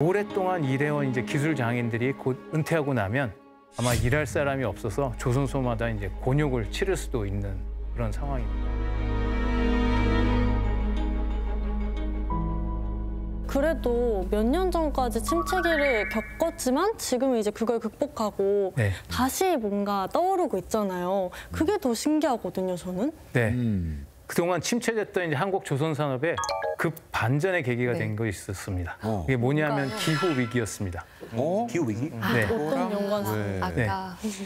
오랫동안 일해온 이제 기술 장인들이 곧 은퇴하고 나면 아마 일할 사람이 없어서 조선소마다 이제 곤욕을 치를 수도 있는 그런 상황입니다. 그래도 몇 년 전까지 침체기를 겪었지만 지금은 이제 그걸 극복하고 네. 다시 뭔가 떠오르고 있잖아요. 그게 더 신기하거든요, 저는. 네. 그동안 침체됐던 이제 한국 조선 산업의 급 반전의 계기가 된 것이 있었습니다. 이게 뭐냐면 기후 위기였습니다. 기후 위기? 네. 어떤 연관성? 네.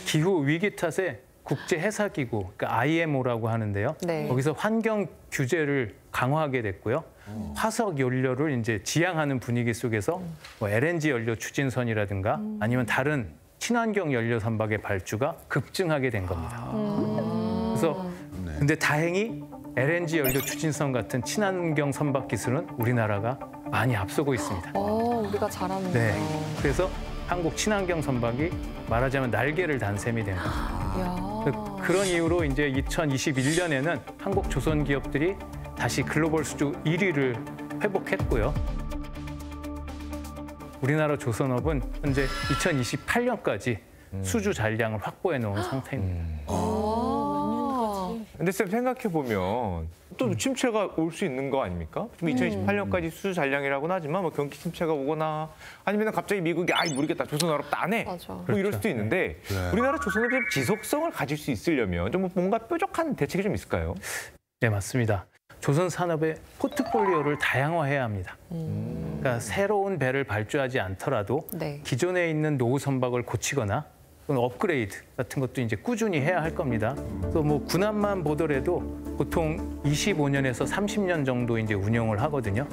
기후 위기 탓에 국제 해사 기구, 그러니까 IMO라고 하는데요. 네. 거기서 환경 규제를 강화하게 됐고요. 화석 연료를 이제 지양하는 분위기 속에서 뭐 LNG 연료 추진선이라든가 아니면 다른 친환경 연료 선박의 발주가 급증하게 된 겁니다. 그래서 근데 다행히 LNG 연료 추진선 같은 친환경 선박 기술은 우리나라가 많이 앞서고 있습니다. 우리가 잘하는 네. 거예요. 그래서 한국 친환경 선박이 말하자면 날개를 단 셈이 된 겁니다. 그런 이유로 이제 2021년에는 한국 조선 기업들이 다시 글로벌 수주 1위를 회복했고요. 우리나라 조선업은 현재 2028년까지 수주 잔량을 확보해 놓은 상태입니다. 근데 쌤 생각해보면 또 침체가 올 수 있는 거 아닙니까? 2028년까지 수주 잔량이라고는 하지만 뭐 경기 침체가 오거나 아니면 갑자기 미국이 아이 모르겠다 조선 어렵다 안 해. 맞아. 뭐 이럴 수도 있는데 우리나라 조선업이 좀 지속성을 가질 수 있으려면 좀 뭔가 뾰족한 대책이 좀 있을까요? 네, 맞습니다. 조선 산업의 포트폴리오를 다양화해야 합니다. 그러니까 새로운 배를 발주하지 않더라도 네. 기존에 있는 노후 선박을 고치거나 또는 업그레이드 같은 것도 이제 꾸준히 해야 할 겁니다. 또 뭐 군함만 보더라도 보통 25년에서 30년 정도 이제 운영을 하거든요.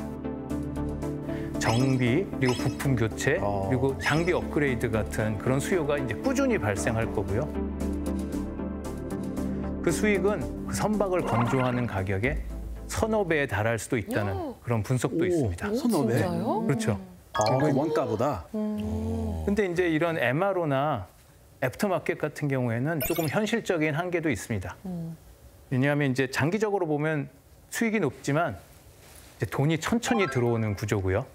정비 그리고 부품 교체 그리고 장비 업그레이드 같은 그런 수요가 이제 꾸준히 발생할 거고요. 그 수익은 그 선박을 건조하는 가격에 서너 배에 달할 수도 있다는 그런 분석도 있습니다. 서너 배? 진짜요? 그렇죠. 그 원가보다? 근데 이제 이런 MRO나 애프터마켓 같은 경우에는 조금 현실적인 한계도 있습니다. 왜냐하면 이제 장기적으로 보면 수익이 높지만 이제 돈이 천천히 들어오는 구조고요.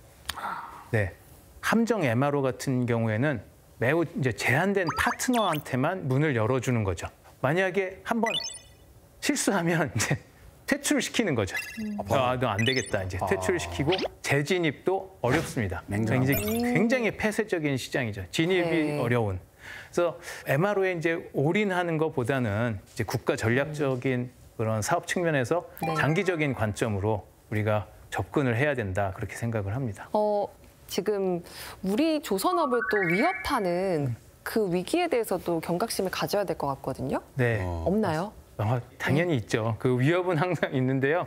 네, 함정 MRO 같은 경우에는 매우 이제 제한된 파트너한테만 문을 열어주는 거죠. 만약에 한번 실수하면 이제 퇴출을 시키는 거죠. 아, 너 안 되겠다. 이제 퇴출을 시키고 재진입도 어렵습니다. 이제 굉장히 폐쇄적인 시장이죠. 진입이 네. 어려운. 그래서 MRO에 이제 올인하는 것보다는 이제 국가 전략적인 그런 사업 측면에서 네. 장기적인 관점으로 우리가 접근을 해야 된다 그렇게 생각을 합니다. 지금 우리 조선업을 또 위협하는 그 위기에 대해서도 경각심을 가져야 될 것 같거든요. 네. 없나요? 당연히 있죠. 그 위협은 항상 있는데요.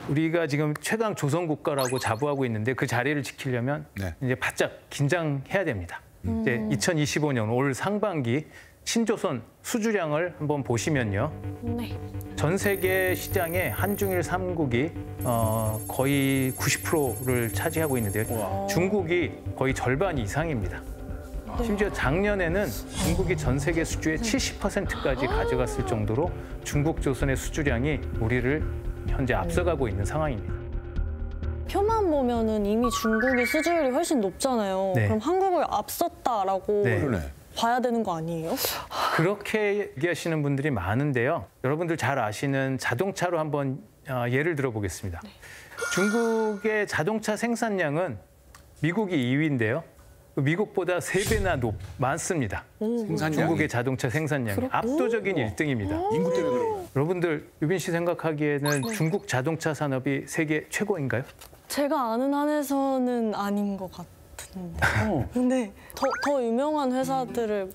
우리가 지금 최강 조선 국가라고 자부하고 있는데 그 자리를 지키려면 이제 바짝 긴장해야 됩니다. 이제 2025년 올 상반기 신조선 수주량을 한번 보시면요. 네. 전 세계 시장의 한중일 3국이 거의 90%를 차지하고 있는데요. 중국이 거의 절반 이상입니다. 심지어 작년에는 중국이 전 세계 수주의 70%까지 가져갔을 정도로 중국 조선의 수주량이 우리를 현재 앞서가고 있는 상황입니다. 표만 보면은 이미 중국이 수주율이 훨씬 높잖아요. 네. 그럼 한국을 앞섰다라고 네. 봐야 되는 거 아니에요? 그렇게 얘기하시는 분들이 많은데요. 여러분들 잘 아시는 자동차로 한번 예를 들어보겠습니다. 중국의 자동차 생산량은 미국이 2위인데요. 미국보다 3배나 많습니다. 생산량이? 중국의 자동차 생산량이 압도적인 1등입니다. 인구 때문에 그래요. 여러분들 유빈 씨 생각하기에는 중국 자동차 산업이 세계 최고인가요? 제가 아는 한에서는 아닌 것 같은데. 근데 더 유명한 회사들을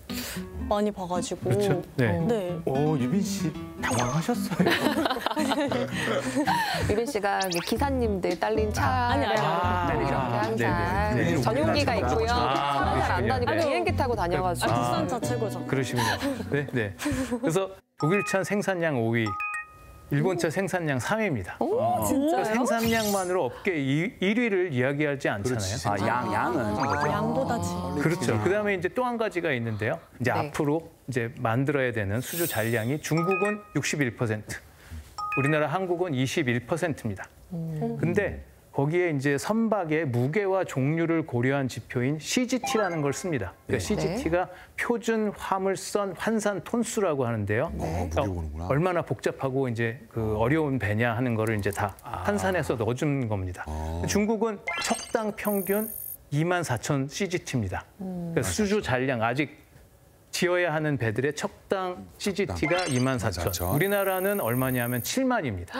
많이 봐가지고. 그렇죠. 네. 네. 유빈 씨 당황하셨어요. 유빈 씨가 기사님들 딸린 차를 이렇게 항상 네네. 전용기가 있고요. 차를 잘 안 다니고 네. 비행기 타고 다녀가지고. 국산차 최고죠. 그러시군요. 네, 네. 그래서 독일차 생산량 5위, 일본차 생산량 3위입니다. 진짜요? 생산량만으로 업계 1위를 이야기하지 않잖아요. 양은. 양보다지. 그렇죠. 그다음에 이제 또 한 가지가 있는데요. 이제 네. 앞으로 이제 만들어야 되는 수주 잔량이 중국은 61%, 우리나라 한국은 21%입니다. 근데 거기에 이제 선박의 무게와 종류를 고려한 지표인 CGT라는 걸 씁니다. 그러니까 CGT가 표준 화물선 환산 톤수라고 하는데요. 그러니까 보는구나. 얼마나 복잡하고 이제 그 어려운 배냐 하는 거를 이제 다 환산해서 넣어준 겁니다. 중국은 척당 평균 24,000 CGT입니다. 그러니까 수주 잔량 아직 지어야 하는 배들의 척당 CGT가 24,000. 우리나라는 얼마냐면 7만입니다.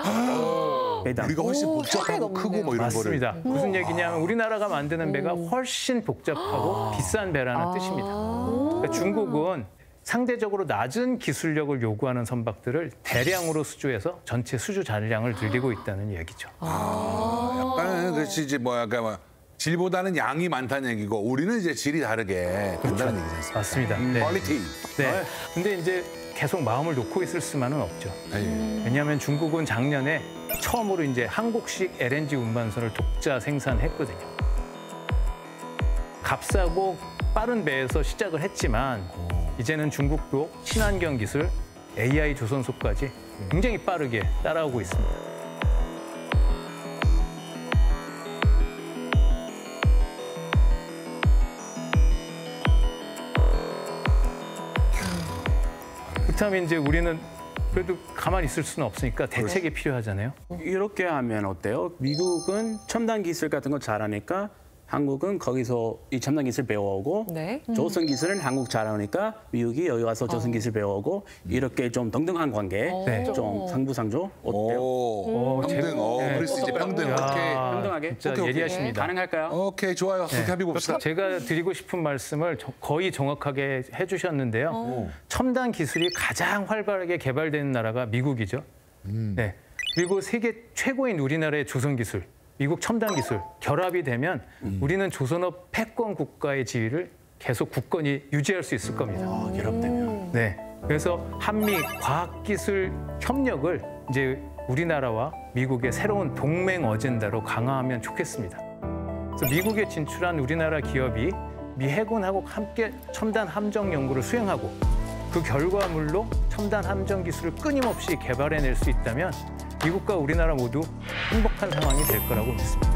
우리가 훨씬 복잡하고 꽤 크고 넘네요. 뭐 이런 맞습니다. 거를. 무슨 얘기냐면 우리나라가 만드는 배가 훨씬 복잡하고 비싼 배라는 뜻입니다. 그러니까 중국은 상대적으로 낮은 기술력을 요구하는 선박들을 대량으로 수주해서 전체 수주 잔량을 늘리고 있다는 얘기죠. 약간은 그렇지 이제 뭐 약간 뭐 질보다는 양이 많다는 얘기고 우리는 이제 질이 다르게 된다는 얘기지 않습니까? 맞습니다. 네. 퀄리티. 네. 근데 이제 계속 마음을 놓고 있을 수만은 없죠. 예. 왜냐하면 중국은 작년에 처음으로 이제 한국식 LNG 운반선을 독자 생산했거든요. 값싸고 빠른 배에서 시작을 했지만 이제는 중국도 친환경 기술, AI 조선소까지 굉장히 빠르게 따라오고 있습니다. 그렇다면 이제 우리는 그래도 가만히 있을 수는 없으니까 대책이 필요하잖아요. 이렇게 하면 어때요? 미국은 첨단 기술 같은 거 잘하니까 한국은 거기서 이 첨단 기술 배워오고 네. 조선 기술은 한국 잘하니까 미국이 여기 와서 조선 기술 배워오고 이렇게 좀 동등한 관계, 네. 좀 상부상조 어때요? 오, 평등. 네. 그럴 수 있지. 평등. 야, 오케이. 평등하게? 진짜 오케이, 오케이. 예리하십니다. 가능할까요? 오케이, 좋아요. 그렇게 합의 봅시다. 제가 드리고 싶은 말씀을 거의 정확하게 해주셨는데요. 첨단 기술이 가장 활발하게 개발되는 나라가 미국이죠. 네. 그리고 세계 최고인 우리나라의 조선 기술, 미국 첨단 기술 결합이 되면 우리는 조선업 패권 국가의 지위를 계속 굳건히 유지할 수 있을 겁니다. 결합되면. 네. 그래서 한미 과학기술 협력을 이제 우리나라와 미국의 새로운 동맹 어젠다로 강화하면 좋겠습니다. 그래서 미국에 진출한 우리나라 기업이 미 해군하고 함께 첨단 함정 연구를 수행하고 그 결과물로 첨단 함정 기술을 끊임없이 개발해낼 수 있다면 미국과 우리나라 모두 행복한 상황이 될 거라고 믿습니다.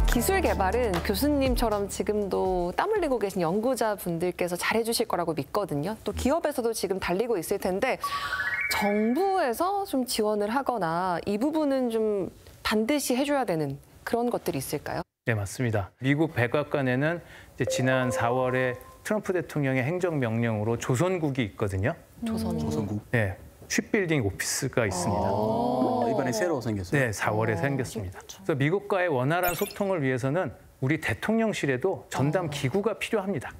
기술 개발은 교수님처럼 지금도 땀 흘리고 계신 연구자분들께서 잘해주실 거라고 믿거든요. 또 기업에서도 지금 달리고 있을 텐데 정부에서 좀 지원을 하거나 이 부분은 좀 반드시 해줘야 되는 그런 것들이 있을까요? 네, 맞습니다. 미국 백악관에는 이제 지난 4월에 트럼프 대통령의 행정명령으로 조선국이 있거든요. 조선국. 네, 쉿빌딩 오피스가 있습니다. 이번에 새로 생겼어요. 네, 4월에 생겼습니다. 그래서 미국과의 원활한 소통을 위해서는 우리 대통령실에도 전담 기구가 필요합니다.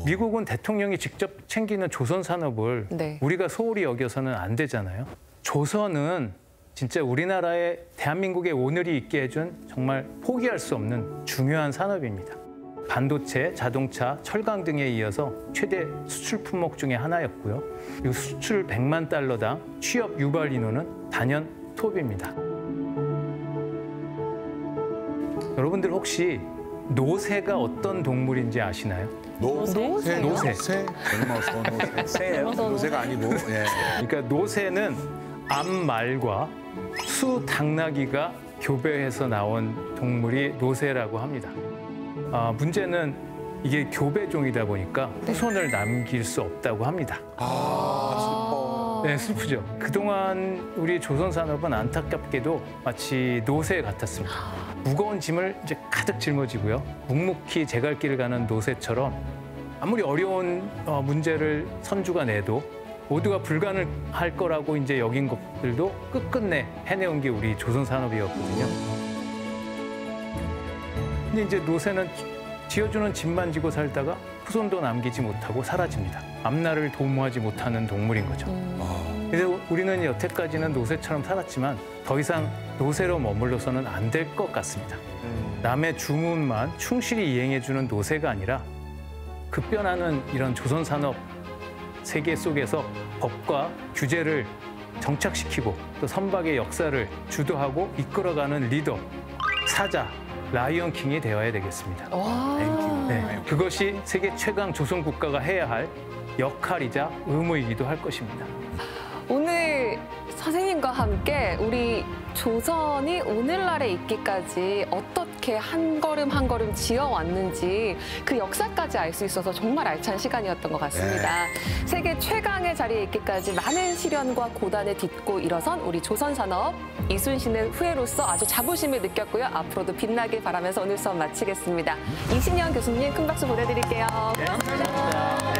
미국은 대통령이 직접 챙기는 조선 산업을 네. 우리가 소홀히 여겨서는 안 되잖아요. 조선은 진짜 우리나라의 대한민국의 오늘이 있게 해준 정말 포기할 수 없는 중요한 산업입니다. 반도체, 자동차, 철강 등에 이어서 최대 수출 품목 중에 하나였고요. 이 수출 100만 달러당 취업 유발 인원은 단연 톱입니다. 여러분들 혹시 노새가 어떤 동물인지 아시나요? 노새? 새예요? 노새가 아니고. 예. 그러니까 노새는 암말과 수당나귀가 교배해서 나온 동물이 노새라고 합니다. 문제는 이게 교배종이다 보니까 후손을 남길 수 없다고 합니다. 네, 슬프죠. 그동안 우리 조선 산업은 안타깝게도 마치 노새 같았습니다. 무거운 짐을 이제 가득 짊어지고요. 묵묵히 제갈길을 가는 노새처럼 아무리 어려운 문제를 선주가 내도 모두가 불가능할 거라고 이제 여긴 것들도 끝끝내 해내온 게 우리 조선 산업이었거든요. 근데 이제 노새는 지어주는 짐만 지고 살다가 후손도 남기지 못하고 사라집니다. 앞날을 도모하지 못하는 동물인 거죠. 그래서 우리는 여태까지는 노새처럼 살았지만 더 이상 노새로 머물러서는 안 될 것 같습니다. 남의 주문만 충실히 이행해주는 노새가 아니라 급변하는 이런 조선 산업 세계 속에서 법과 규제를 정착시키고 또 선박의 역사를 주도하고 이끌어가는 리더, 사자, 라이언킹이 되어야 되겠습니다. 네, 그것이 세계 최강 조선 국가가 해야 할 역할이자 의무이기도 할 것입니다. 오늘 선생님과 함께 우리 조선이 오늘날에 있기까지 어떻게 한 걸음 한 걸음 지어왔는지 그 역사까지 알 수 있어서 정말 알찬 시간이었던 것 같습니다. 세계 최강의 자리에 있기까지 많은 시련과 고단을 딛고 일어선 우리 조선산업 이순신의 후예로서 아주 자부심을 느꼈고요. 앞으로도 빛나길 바라면서 오늘 수업 마치겠습니다. 이신영 교수님 큰 박수 보내드릴게요. 감사합니다.